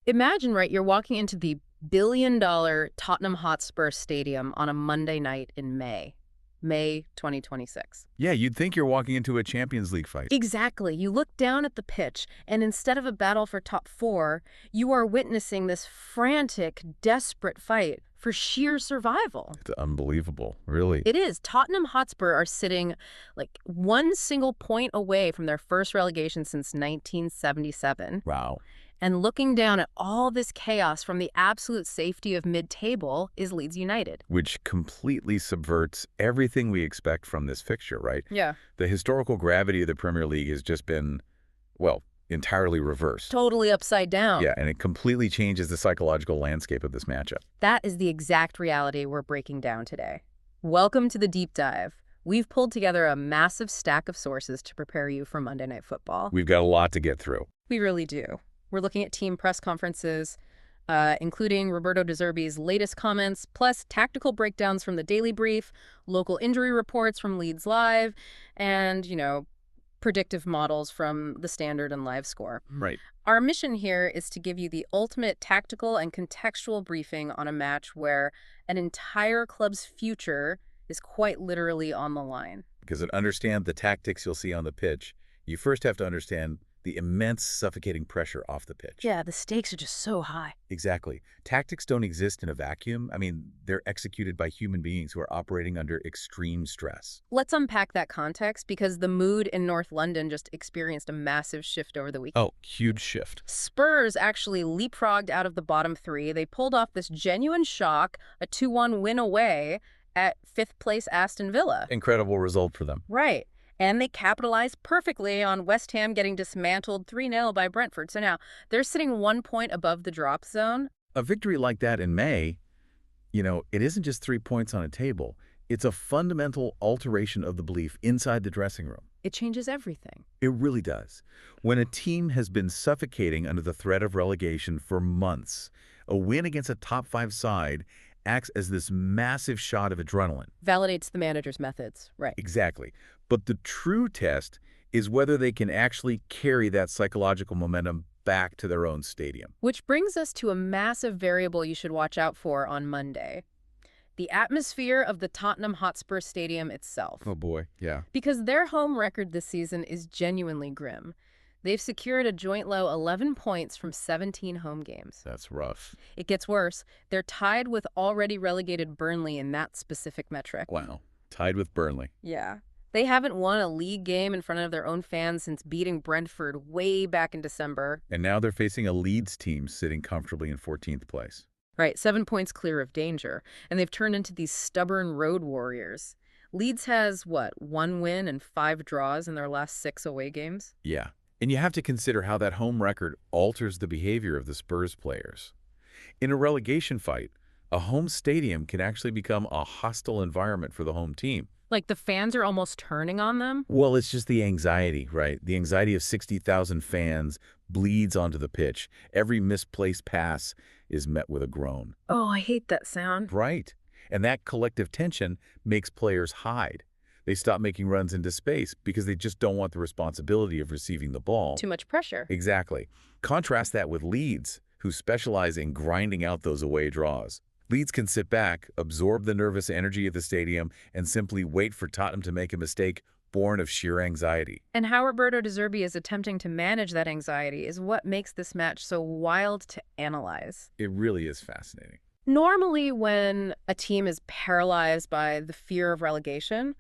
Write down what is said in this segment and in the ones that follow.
Imagine, right, you're walking into the billion-dollar Tottenham Hotspur Stadium on a Monday night in May 2026. Yeah, you'd think you're walking into a Champions League fight. Exactly. You look down at the pitch, and instead of a battle for top four, you are witnessing this frantic, desperate fight for sheer survival. It's unbelievable, really. It is. Tottenham Hotspur are sitting like one single point away from their first relegation since 1977. Wow. And looking down at all this chaos from the absolute safety of mid-table is Leeds United. Which completely subverts everything we expect from this fixture, right? Yeah. The historical gravity of the Premier League has just been, well, entirely reversed. Totally upside down. Yeah, and it completely changes the psychological landscape of this matchup. That is the exact reality we're breaking down today. Welcome to the deep dive. We've pulled together a massive stack of sources to prepare you for Monday Night Football. We've got a lot to get through. We really do. We're looking at team press conferences, including Roberto De Zerbi's latest comments, plus tactical breakdowns from the Daily Brief, local injury reports from Leeds Live, and, predictive models from the Standard and Live Score. Right. Our mission here is to give you the ultimate tactical and contextual briefing on a match where an entire club's future is quite literally on the line. Because to understand the tactics you'll see on the pitch, you first have to understand the immense suffocating pressure off the pitch. Yeah, the stakes are just so high. Exactly. Tactics don't exist in a vacuum. I mean, they're executed by human beings who are operating under extreme stress. Let's unpack that context because the mood in North London just experienced a massive shift over the weekend. Oh, huge shift. Spurs actually leapfrogged out of the bottom three. They pulled off this genuine shock, a 2-1 win away at fifth place Aston Villa. Incredible result for them. Right. And they capitalized perfectly on West Ham getting dismantled 3-0 by Brentford. So now they're sitting 1 point above the drop zone. A victory like that in May, it isn't just 3 points on a table. It's a fundamental alteration of the belief inside the dressing room. It changes everything. It really does. When a team has been suffocating under the threat of relegation for months, a win against a top-5 side acts as this massive shot of adrenaline. Validates the manager's methods, right. Exactly. But the true test is whether they can actually carry that psychological momentum back to their own stadium. Which brings us to a massive variable you should watch out for on Monday. The atmosphere of the Tottenham Hotspur Stadium itself. Oh boy, yeah. Because their home record this season is genuinely grim. They've secured a joint low 11 points from 17 home games. That's rough. It gets worse. They're tied with already relegated Burnley in that specific metric. Wow. Tied with Burnley. Yeah. They haven't won a league game in front of their own fans since beating Brentford way back in December. And now they're facing a Leeds team sitting comfortably in 14th place. Right, 7 points clear of danger. And they've turned into these stubborn road warriors. Leeds has, 1 win and 5 draws in their last 6 away games? Yeah. And you have to consider how that home record alters the behavior of the Spurs players. In a relegation fight, a home stadium can actually become a hostile environment for the home team. Like the fans are almost turning on them? Well, it's just the anxiety, right? The anxiety of 60,000 fans bleeds onto the pitch. Every misplaced pass is met with a groan. Oh, I hate that sound. Right. And that collective tension makes players hide. They stop making runs into space because they just don't want the responsibility of receiving the ball. Too much pressure. Exactly. Contrast that with Leeds, who specialize in grinding out those away draws. Leeds can sit back, absorb the nervous energy of the stadium, and simply wait for Tottenham to make a mistake born of sheer anxiety. And how Roberto De Zerbi is attempting to manage that anxiety is what makes this match so wild to analyze. It really is fascinating. Normally, when a team is paralyzed by the fear of relegation,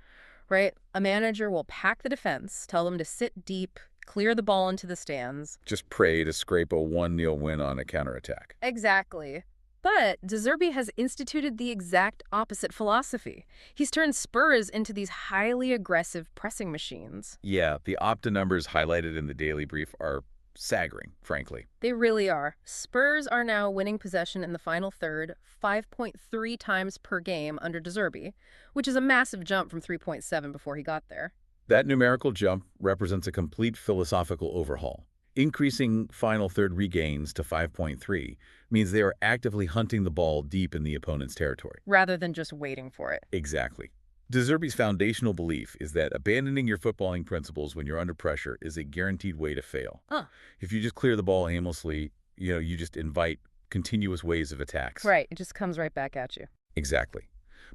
right, a manager will pack the defense, tell them to sit deep, clear the ball into the stands. Just pray to scrape a 1-0 win on a counterattack. Exactly. But De Zerbi has instituted the exact opposite philosophy. He's turned Spurs into these highly aggressive pressing machines. Yeah, the Opta numbers highlighted in the Daily Brief are staggering, frankly. They really are. Spurs are now winning possession in the final third 5.3 times per game under De Zerbi, which is a massive jump from 3.7 before he got there. That numerical jump represents a complete philosophical overhaul. Increasing final third regains to 5.3 means they are actively hunting the ball deep in the opponent's territory. Rather than just waiting for it. Exactly. De Zerbi's foundational belief is that abandoning your footballing principles when you're under pressure is a guaranteed way to fail. Huh. If you just clear the ball aimlessly, you just invite continuous waves of attacks. Right. It just comes right back at you. Exactly.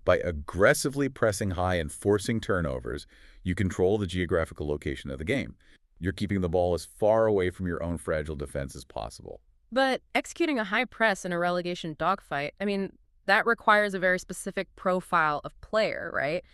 By aggressively pressing high and forcing turnovers, you control the geographical location of the game. You're keeping the ball as far away from your own fragile defense as possible. But executing a high press in a relegation dogfight, I mean, that requires a very specific profile of player, right?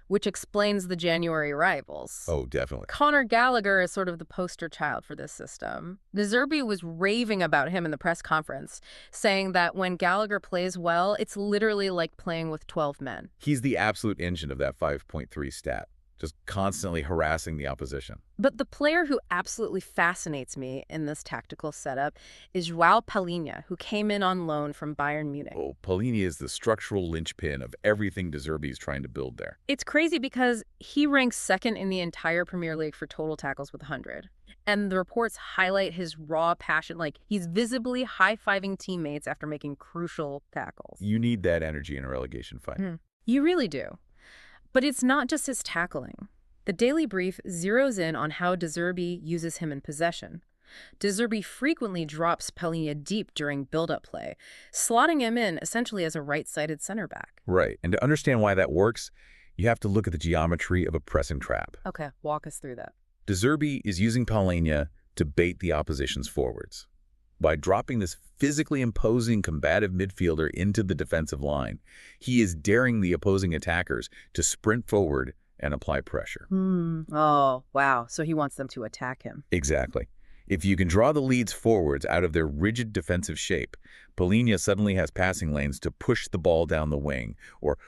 Which explains the January rivals. Oh, definitely. Conor Gallagher is sort of the poster child for this system. Zerbi was raving about him in the press conference, saying that when Gallagher plays well, it's literally like playing with 12 men. He's the absolute engine of that 5.3 stat, just constantly harassing the opposition. But the player who absolutely fascinates me in this tactical setup is Joao Palhinha, who came in on loan from Bayern Munich. Oh, Palhinha is the structural linchpin of everything De Zerbi is trying to build there. It's crazy because he ranks second in the entire Premier League for total tackles with 100. And the reports highlight his raw passion, like he's visibly high-fiving teammates after making crucial tackles. You need that energy in a relegation fight. You really do. But it's not just his tackling. The Daily Brief zeroes in on how De Zerbi uses him in possession. De Zerbi frequently drops Palhinha deep during build-up play, slotting him in essentially as a right-sided center back. Right. And to understand why that works, you have to look at the geometry of a pressing trap. Okay, walk us through that. De Zerbi is using Palhinha to bait the opposition's forwards. By dropping this physically imposing combative midfielder into the defensive line, he is daring the opposing attackers to sprint forward and apply pressure. Oh, wow. So he wants them to attack him. Exactly. If you can draw the Leeds forwards out of their rigid defensive shape, Palhinha suddenly has passing lanes to push the ball down the wing or,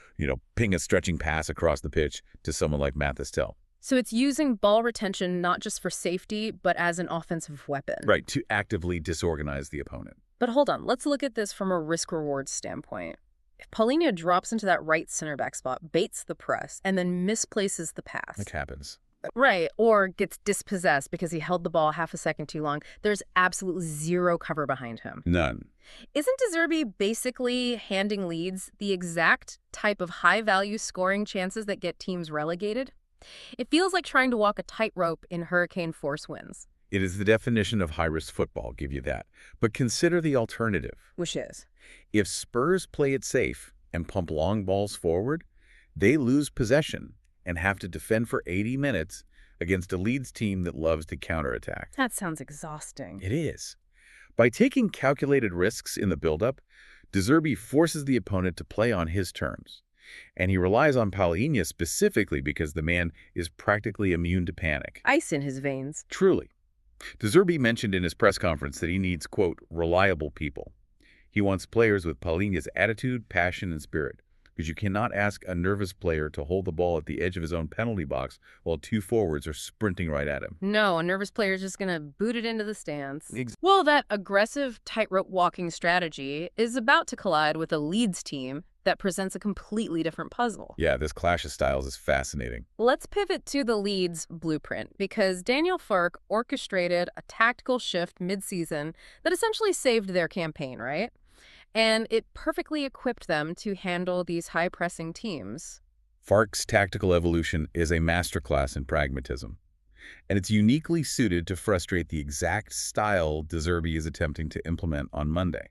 ping a stretching pass across the pitch to someone like Maddison. So it's using ball retention not just for safety, but as an offensive weapon. Right, to actively disorganize the opponent. But hold on, let's look at this from a risk-reward standpoint. If Palhinha drops into that right center back spot, baits the press, and then misplaces the pass. It happens. Right, or gets dispossessed because he held the ball half a second too long, there's absolutely zero cover behind him. None. Isn't De Zerbi basically handing Leeds the exact type of high-value scoring chances that get teams relegated? It feels like trying to walk a tightrope in hurricane force winds. It is the definition of high-risk football, I'll give you that. But consider the alternative. Which is? If Spurs play it safe and pump long balls forward, they lose possession and have to defend for 80 minutes against a Leeds team that loves to counterattack. That sounds exhausting. It is. By taking calculated risks in the buildup, De Zerbi forces the opponent to play on his terms. And he relies on Palhinha specifically because the man is practically immune to panic. Ice in his veins. Truly. De Zerbi mentioned in his press conference that he needs, quote, reliable people. He wants players with Palhinha's attitude, passion, and spirit, because you cannot ask a nervous player to hold the ball at the edge of his own penalty box while two forwards are sprinting right at him. No, a nervous player is just going to boot it into the stands. Well, that aggressive tightrope walking strategy is about to collide with a Leeds team that presents a completely different puzzle. Yeah, this clash of styles is fascinating. Let's pivot to the Leeds blueprint, because Daniel Farke orchestrated a tactical shift mid-season that essentially saved their campaign, right? And it perfectly equipped them to handle these high-pressing teams. Farke's tactical evolution is a masterclass in pragmatism, and it's uniquely suited to frustrate the exact style De Zerbi is attempting to implement on Monday.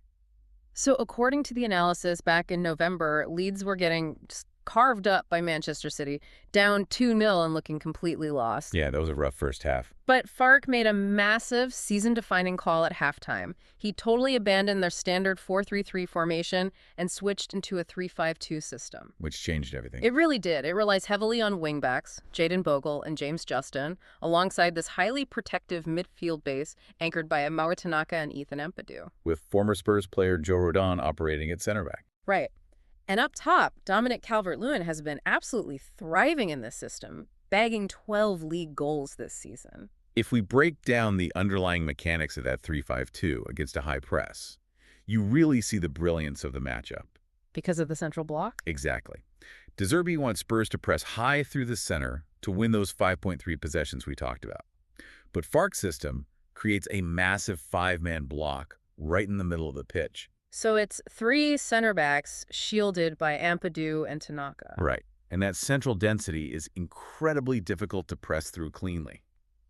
So according to the analysis back in November, Leeds were getting just carved up by Manchester City, down 2-0 and looking completely lost. Yeah, that was a rough first half. But Farke made a massive season-defining call at halftime. He totally abandoned their standard 4-3-3 formation and switched into a 3-5-2 system. Which changed everything. It really did. It relies heavily on wingbacks, Jadon Bogle and James Justin, alongside this highly protective midfield base anchored by Mauro Tanaka and Ethan Ampadu. With former Spurs player Joe Rodon operating at center back. Right. And up top, Dominic Calvert-Lewin has been absolutely thriving in this system, bagging 12 league goals this season. If we break down the underlying mechanics of that 3-5-2 against a high press, you really see the brilliance of the matchup. Because of the central block? Exactly. De Zerbi wants Spurs to press high through the center to win those 5.3 possessions we talked about. But Farke's system creates a massive five-man block right in the middle of the pitch. So it's three center backs shielded by Ampadu and Tanaka. Right. And that central density is incredibly difficult to press through cleanly.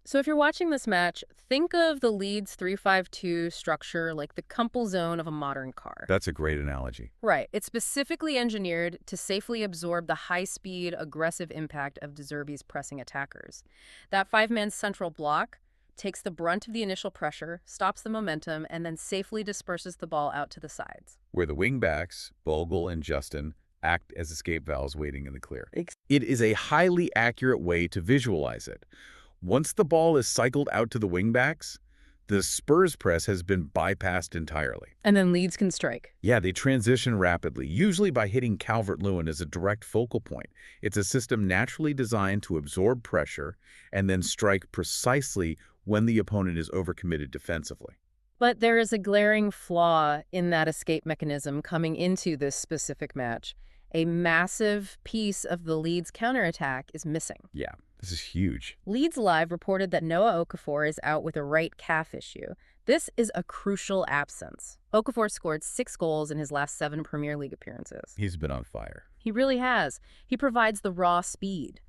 So if you're watching this match, think of the Leeds 3-5-2 structure like the crumple zone of a modern car. That's a great analogy. Right. It's specifically engineered to safely absorb the high-speed, aggressive impact of De Zerbi's pressing attackers. That five-man central block takes the brunt of the initial pressure, stops the momentum, and then safely disperses the ball out to the sides. Where the wing-backs, Bogle and Justin, act as escape valves waiting in the clear. It is a highly accurate way to visualize it. Once the ball is cycled out to the wingbacks, the Spurs press has been bypassed entirely. And then Leeds can strike. Yeah, they transition rapidly, usually by hitting Calvert-Lewin as a direct focal point. It's a system naturally designed to absorb pressure and then strike precisely when the opponent is overcommitted defensively. But there is a glaring flaw in that escape mechanism coming into this specific match. A massive piece of the Leeds counterattack is missing. Yeah, this is huge. Leeds Live reported that Noah Okafor is out with a right calf issue. This is a crucial absence. Okafor scored 6 goals in his last 7 Premier League appearances. He's been on fire. He really has. He provides the raw speed.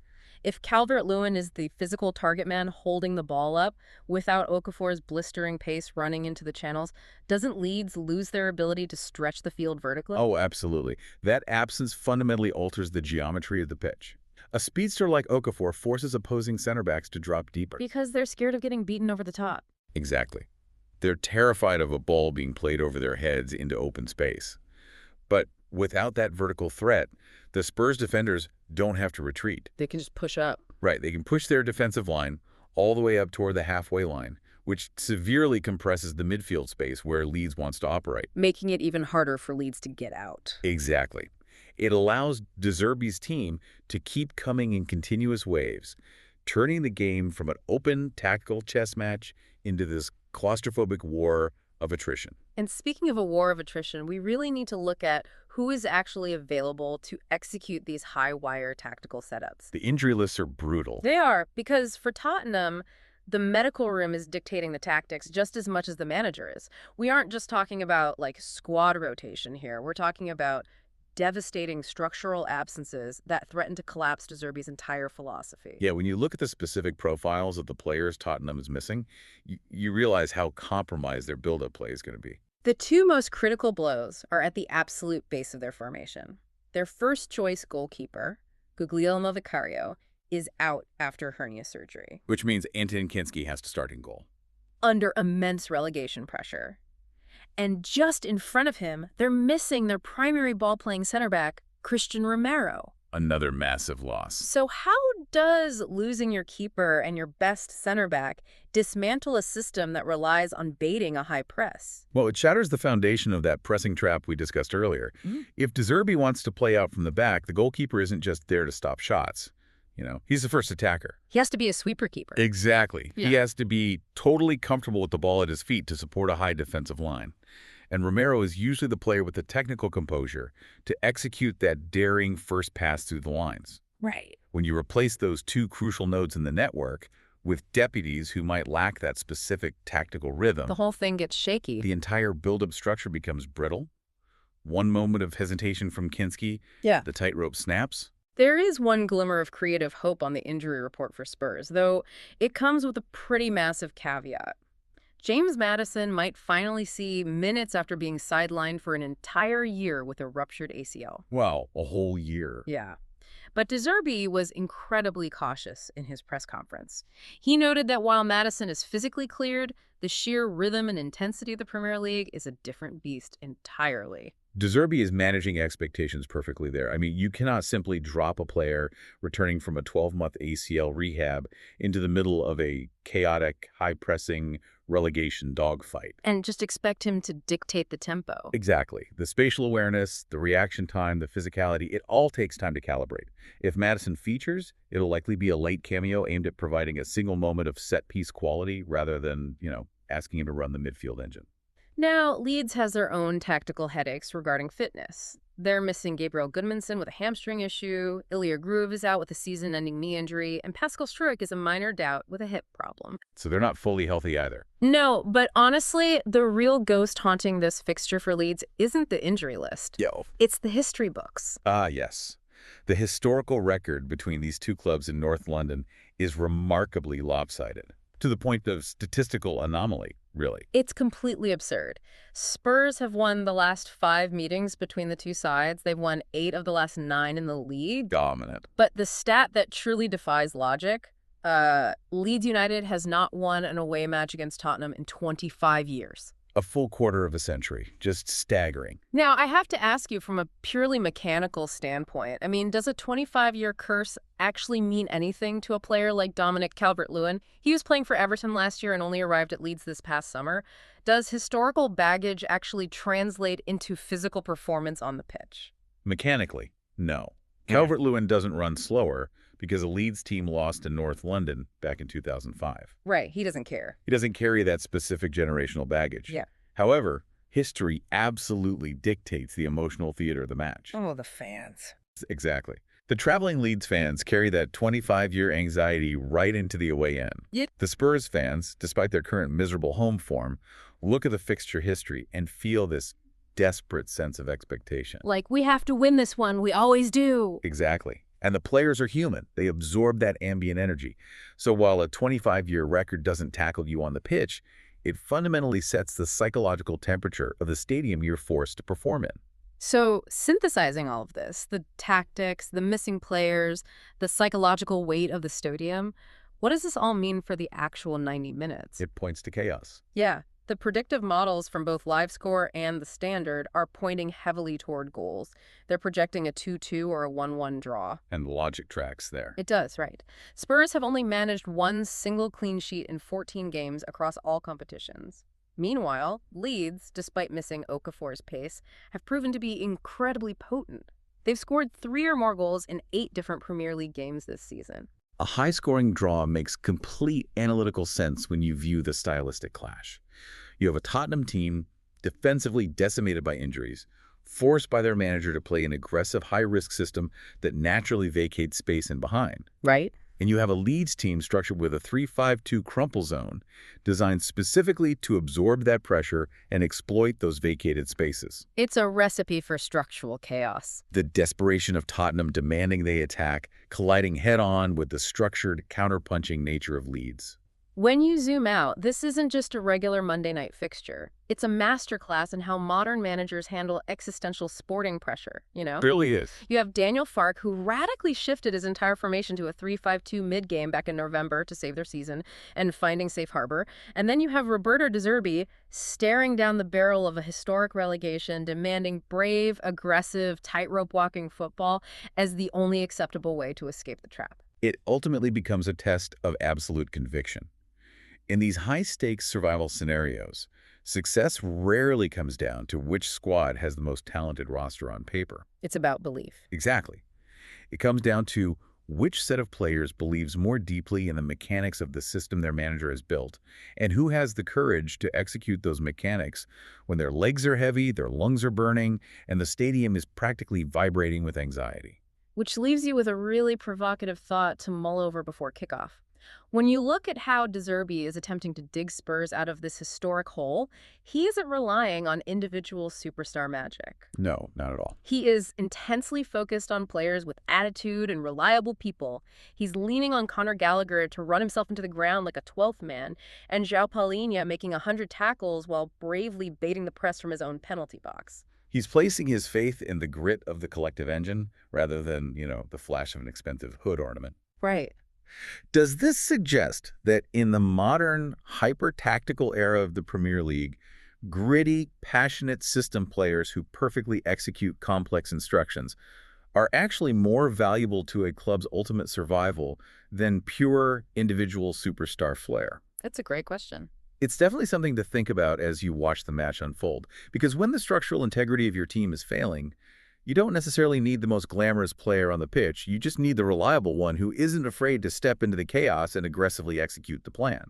If Calvert-Lewin is the physical target man holding the ball up, without Okafor's blistering pace running into the channels, doesn't Leeds lose their ability to stretch the field vertically? Oh, absolutely. That absence fundamentally alters the geometry of the pitch. A speedster like Okafor forces opposing center backs to drop deeper. Because they're scared of getting beaten over the top. Exactly. They're terrified of a ball being played over their heads into open space. But without that vertical threat, the Spurs defenders don't have to retreat. They can just push up. Right, they can push their defensive line all the way up toward the halfway line, which severely compresses the midfield space where Leeds wants to operate. Making it even harder for Leeds to get out. Exactly. It allows De Zerbi's team to keep coming in continuous waves, turning the game from an open, tactical chess match into this claustrophobic war of attrition. And speaking of a war of attrition, we really need to look at who is actually available to execute these high-wire tactical setups. The injury lists are brutal. They are, because for Tottenham, the medical room is dictating the tactics just as much as the manager is. We aren't just talking about, like, squad rotation here. We're talking about devastating structural absences that threaten to collapse De Zerbi's entire philosophy. Yeah, when you look at the specific profiles of the players Tottenham is missing, you realize how compromised their build-up play is going to be. The two most critical blows are at the absolute base of their formation. Their first-choice goalkeeper, Guglielmo Vicario, is out after hernia surgery. Which means Anton Kinski has to start in goal. Under immense relegation pressure. And just in front of him, they're missing their primary ball-playing center back, Christian Romero. Another massive loss. So how does losing your keeper and your best center back dismantle a system that relies on baiting a high press? Well, it shatters the foundation of that pressing trap we discussed earlier. If De Zerbi wants to play out from the back, the goalkeeper isn't just there to stop shots. He's the first attacker. He has to be a sweeper keeper. Exactly. Yeah. He has to be totally comfortable with the ball at his feet to support a high defensive line. And Romero is usually the player with the technical composure to execute that daring first pass through the lines. Right. When you replace those two crucial nodes in the network with deputies who might lack that specific tactical rhythm, The whole thing gets shaky. the entire build-up structure becomes brittle. One moment of hesitation from Kinski, Yeah. the tightrope snaps. There is one glimmer of creative hope on the injury report for Spurs, though it comes with a pretty massive caveat. James Maddison might finally see minutes after being sidelined for an entire year with a ruptured ACL. Wow, a whole year. Yeah. But De Zerbi was incredibly cautious in his press conference. He noted that while Maddison is physically cleared, the sheer rhythm and intensity of the Premier League is a different beast entirely. De Zerbi is managing expectations perfectly there. I mean, you cannot simply drop a player returning from a 12-month ACL rehab into the middle of a chaotic, high-pressing relegation dogfight. And just expect him to dictate the tempo. Exactly. The spatial awareness, the reaction time, the physicality, it all takes time to calibrate. If Maddison features, it'll likely be a late cameo aimed at providing a single moment of set-piece quality rather than, asking him to run the midfield engine. Now, Leeds has their own tactical headaches regarding fitness. They're missing Gabriel Goodmanson with a hamstring issue, Ilya Groove is out with a season-ending knee injury, and Pascal Struijk is a minor doubt with a hip problem. So they're not fully healthy either. No, but honestly, the real ghost haunting this fixture for Leeds isn't the injury list. It's the history books. Ah, yes. The historical record between these two clubs in North London is remarkably lopsided. to the point of statistical anomaly, really. It's completely absurd. Spurs have won the last 5 meetings between the two sides. They've won 8 of the last 9 in the league. Dominant. But the stat that truly defies logic, Leeds United has not won an away match against Tottenham in 25 years. A full quarter of a century. Just staggering. Now, I have to ask you from a purely mechanical standpoint, I mean, does a 25-year curse actually mean anything to a player like Dominic Calvert-Lewin? He was playing for Everton last year and only arrived at Leeds this past summer. Does historical baggage actually translate into physical performance on the pitch? Mechanically, no. Calvert-Lewin doesn't run slower because a Leeds team lost in North London back in 2005. Right, he doesn't care. He doesn't carry that specific generational baggage. Yeah. However, history absolutely dictates the emotional theater of the match. Oh, the fans. Exactly. The traveling Leeds fans carry that 25-year anxiety right into the away end. Yeah. The Spurs fans, despite their current miserable home form, look at the fixture history and feel this desperate sense of expectation. Like, we have to win this one. We always do. Exactly. And the players are human. They absorb that ambient energy. So while a 25-year record doesn't tackle you on the pitch, it fundamentally sets the psychological temperature of the stadium you're forced to perform in. So, synthesizing all of this, the tactics, the missing players, the psychological weight of the stadium, what does this all mean for the actual 90 minutes? It points to chaos. Yeah. The predictive models from both LiveScore and the Standard are pointing heavily toward goals. They're projecting a 2-2 or a 1-1 draw. And the logic tracks there. It does, right. Spurs have only managed one single clean sheet in 14 games across all competitions. Meanwhile, Leeds, despite missing Okafor's pace, have proven to be incredibly potent. They've scored 3 or more goals in 8 different Premier League games this season. A high-scoring draw makes complete analytical sense when you view the stylistic clash. You have a Tottenham team defensively decimated by injuries, forced by their manager to play an aggressive high-risk system that naturally vacates space in behind. Right. And you have a Leeds team structured with a 3-5-2 crumple zone designed specifically to absorb that pressure and exploit those vacated spaces. It's a recipe for structural chaos. The desperation of Tottenham demanding they attack, colliding head-on with the structured, counter-punching nature of Leeds. When you zoom out, this isn't just a regular Monday night fixture. It's a masterclass in how modern managers handle existential sporting pressure, you know? It really is. You have Daniel Farke, who radically shifted his entire formation to a 3-5-2 mid-game back in November to save their season and finding safe harbor. And then you have Roberto De Zerbi staring down the barrel of a historic relegation, demanding brave, aggressive, tightrope walking football as the only acceptable way to escape the trap. It ultimately becomes a test of absolute conviction. In these high-stakes survival scenarios, success rarely comes down to which squad has the most talented roster on paper. It's about belief. Exactly. It comes down to which set of players believes more deeply in the mechanics of the system their manager has built, and who has the courage to execute those mechanics when their legs are heavy, their lungs are burning, and the stadium is practically vibrating with anxiety. Which leaves you with a really provocative thought to mull over before kickoff. When you look at how De Zerbi is attempting to dig Spurs out of this historic hole, he isn't relying on individual superstar magic. No, not at all. He is intensely focused on players with attitude and reliable people. He's leaning on Conor Gallagher to run himself into the ground like a 12th man, and João Palhinha making 100 tackles while bravely baiting the press from his own penalty box. He's placing his faith in the grit of the collective engine rather than, the flash of an expensive hood ornament. Right. Does this suggest that in the modern, hyper-tactical era of the Premier League, gritty, passionate system players who perfectly execute complex instructions are actually more valuable to a club's ultimate survival than pure individual superstar flair? That's a great question. It's definitely something to think about as you watch the match unfold, because when the structural integrity of your team is failing, you don't necessarily need the most glamorous player on the pitch. You just need the reliable one who isn't afraid to step into the chaos and aggressively execute the plan.